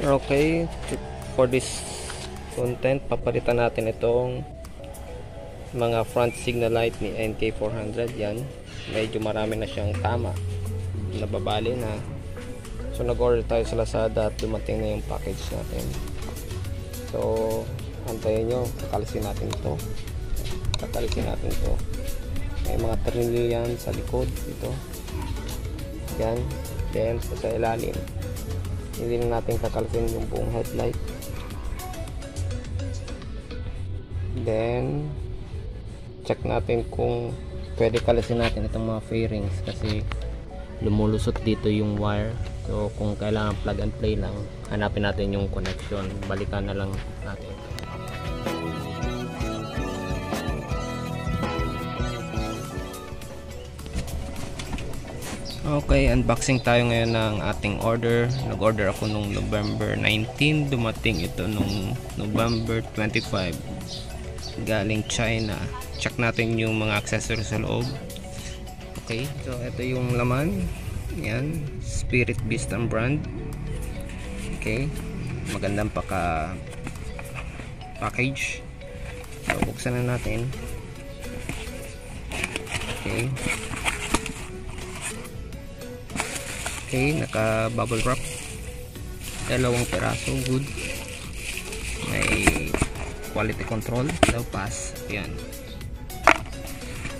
Okay, for this content, papalitan natin itong mga front signal light ni NK400. Yan, medyo marami na siyang tama, nababali na. So nag-order tayo sa Lazada at dumating na yung package natin. So antayin nyo, kakalisin natin ito. May mga tornilyo yan sa likod dito. Yan, then sa ilalim. Hindi na natin kakalisin yung buong headlight. Then check natin kung pwede kalisin natin itong mga fairings kasi lumulusot dito yung wire. So kung kailangan plug and play lang, hanapin natin yung connection, balikan na lang natin. Okay, unboxing tayo ngayon ng ating order. Nag-order ako nung November 19, dumating ito nung November 25, galing China. Check natin yung mga accessories sa loob. Okay, so ito yung laman. Yan, Spirit Beast ang brand. Okay, magandang package. So buksan na natin. Okay, naka bubble wrap, dalawang peraso, good. May quality control, daw pass. Yan.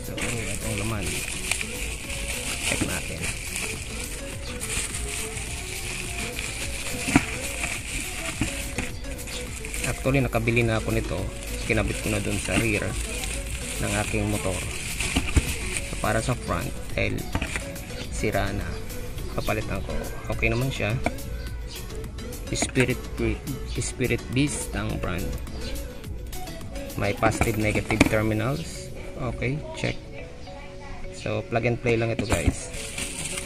So itong laman, check natin. Actually nakabili na ako nito, kinabit ko na dun sa rear ng aking motor. So, para sa front, dahil sira na, papalitan ko. Okay naman siya. Spirit Beast ang brand. May positive negative terminals. Okay, check. So plug and play lang ito guys.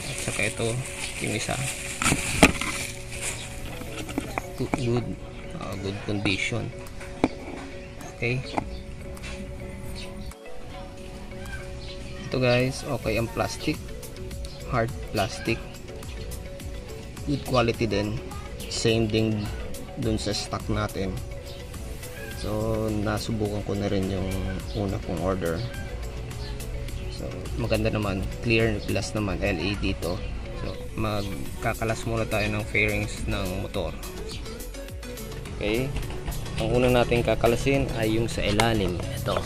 At saka ito yung isa, good condition. Okay, ito guys, okay ang plastic, hard plastic, good quality din, same din dun sa stock natin. So nasubukan ko na rin yung una kong order. So maganda naman, clear glass naman, LED to. So magkakalas muna tayo ng fairings ng motor. Okay, ang una natin kakalasin ay yung sa ilalim. Ito,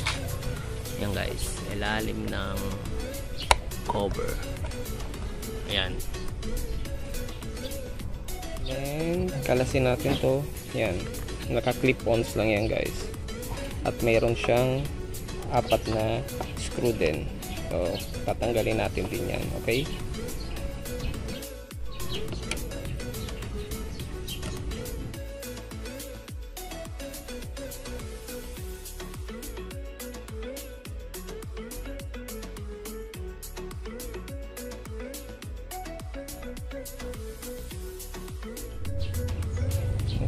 yan guys, ilalim ng cover. Ayan. Then kalasin natin to. Yan, naka clip-ons lang yan guys. At mayroon siyang 4 na screw din. So tatanggalin natin din yan. Okay,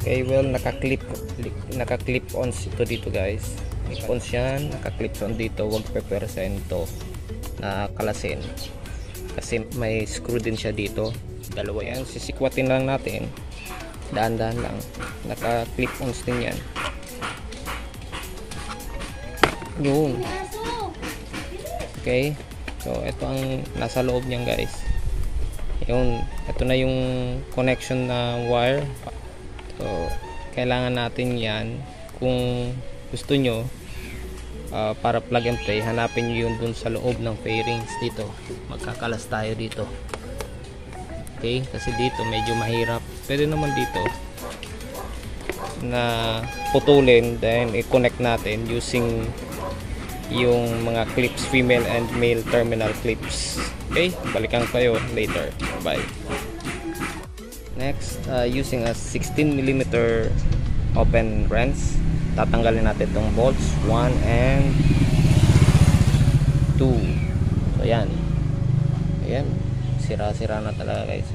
okay, well, naka-clip ons ito dito guys. Clip-ons yan, naka-clip on dito. Huwag pepersen to na kalasin kasi may screw din siya dito. Dalawa yan, sisikwatin lang natin, dahan-dahan lang. Naka-clip ons din yan. Yun. Okay, so ito ang nasa loob niyan guys. Yun, ito na yung connection na wire. So kailangan natin yan. Kung gusto nyo para plug and play, hanapin nyo yun dun sa loob ng fairings dito. Magkakalas tayo dito. Okay, kasi dito medyo mahirap. Pwede naman dito na putulin, then i-connect natin using yung mga clips, female and male terminal clips. Okay, balikan kayo later. Bye. Next, using a 16mm open wrench, tatanggalin natin itong bolts 1 and 2. So yan, ayan, sira-sira na talaga guys.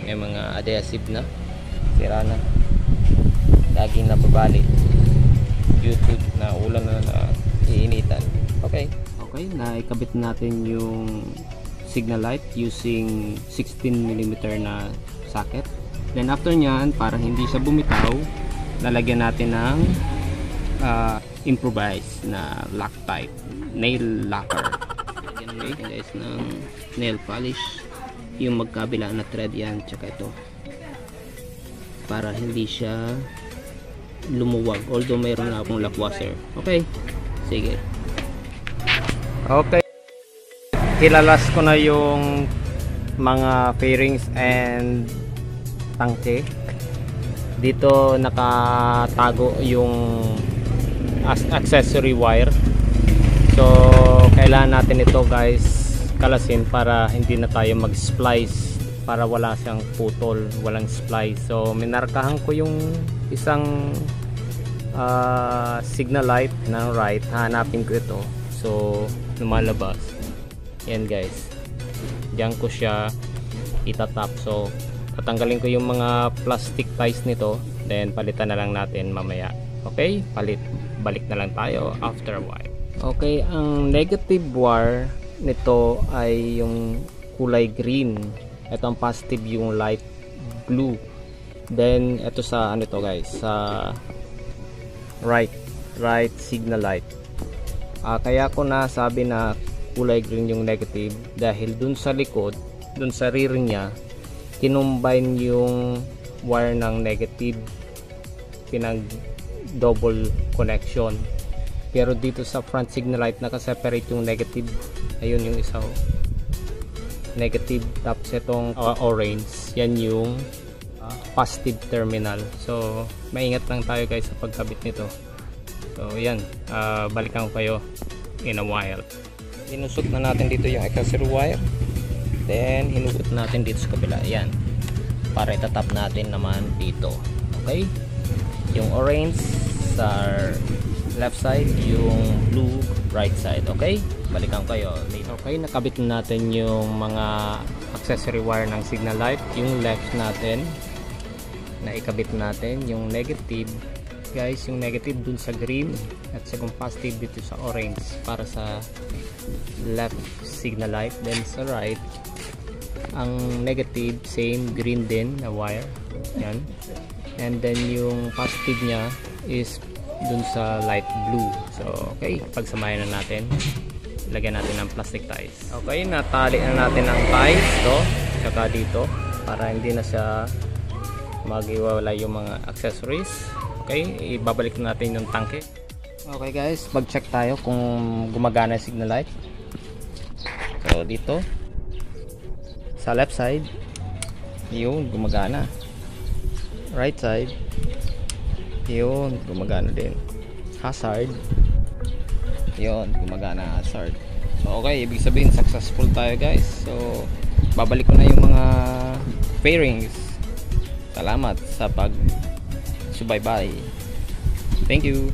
May mga adhesive na, sira na, laging nababali due to na ulan na iinitan. Okay, na ikabit natin yung signal light using 16mm na socket. Then after nyan, para hindi siya bumitaw, lalagyan natin ng improvised na lock type, nail lacquer. Lagyan natin guys ng nail polish, yung magkabila na thread yan, tsaka ito, para hindi siya lumuwag, although mayroon na akong lackwasher. Okay, sige. Okay, kilalas ko na yung mga fairings and tangke. Dito nakatago yung accessory wire, so kailangan natin ito guys kalasin para hindi na tayo mag splice, para wala siyang putol, walang splice. So minarkahan ko yung isang signal light ng right, hanapin ko ito, so lumalabas yan guys, diyan ko siya itatap. So tatanggalin ko yung mga plastic ties nito, then palitan na lang natin mamaya. Okay, balik na lang tayo after a while. Okay, ang negative wire nito ay yung kulay green, ito ang positive yung light blue, then ito sa ano to guys, sa right signal light. Kaya ko nasabi na kulay green yung negative dahil dun sa likod, dun sa rear niya, kinumbine yung wire ng negative, pinag double connection. Pero dito sa front signal light nakaseparate yung negative, ayun yung isa negative, tapos itong orange, yan yung positive terminal. So maingat lang tayo guys sa pagkabit nito. So yan, balikan ko kayo in a while. Inusot na natin dito yung accessory wire, then hinugot natin dito sa kabila, yan, para itatap natin naman dito. Okay, yung orange sa left side, yung blue right side. Okay, balikan kayo later. Okay, nakabit na natin yung mga accessory wire ng signal light. Yung left natin na ikabit natin, yung negative guys, yung negative dun sa green at sa positive dito sa orange para sa left signal light. Then sa right, ang negative same green din na wire, yan, and then yung positive nya is dun sa light blue. So okay, pagsamahin na natin, lagyan natin ng plastic ties. Okay, natali na natin ang ties to tsaka dito para hindi na siya magiwala yung mga accessories. Okay, ibabalik na natin yung tangke. Okay guys, mag-check tayo kung gumagana yung signal light. So dito sa left side, yun, gumagana. Right side, yun, gumagana din. Hazard, yun, gumagana hazard. So okay, ibig sabihin successful tayo guys. So babalik ko na yung mga fairings. Salamat sa pag subaybay. Thank you.